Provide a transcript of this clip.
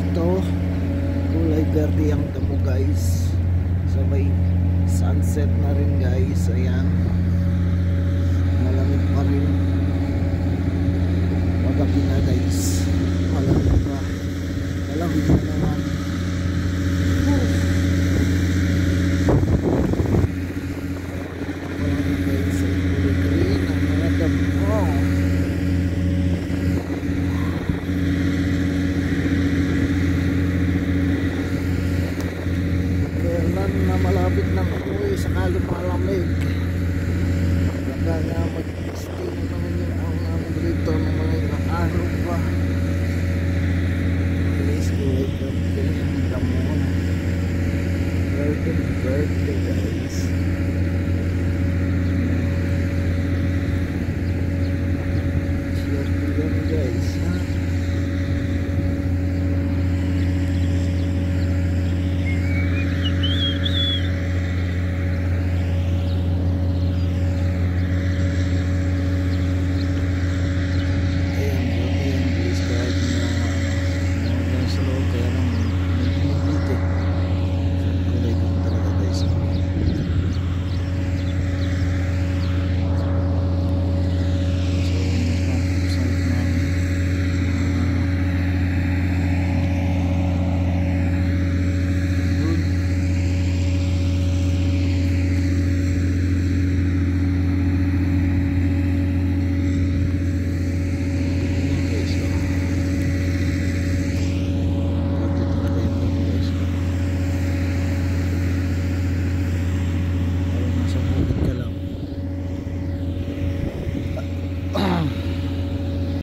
desierto, kulay verde ang damo guys. Sabay sunset na rin guys. Ayan, malamig pa rin paggabi na guys. Malamig pa, malamig na naman. Malamig guys, ay kulay green ang mga damo. Na malapit ng umuwi sakali malamig. Baka nga mag-stay na naman yung ang namin dito ng mga ilang araw pa. Please go like that. Ang damo. Birthday guys. Share ko yan guys ha.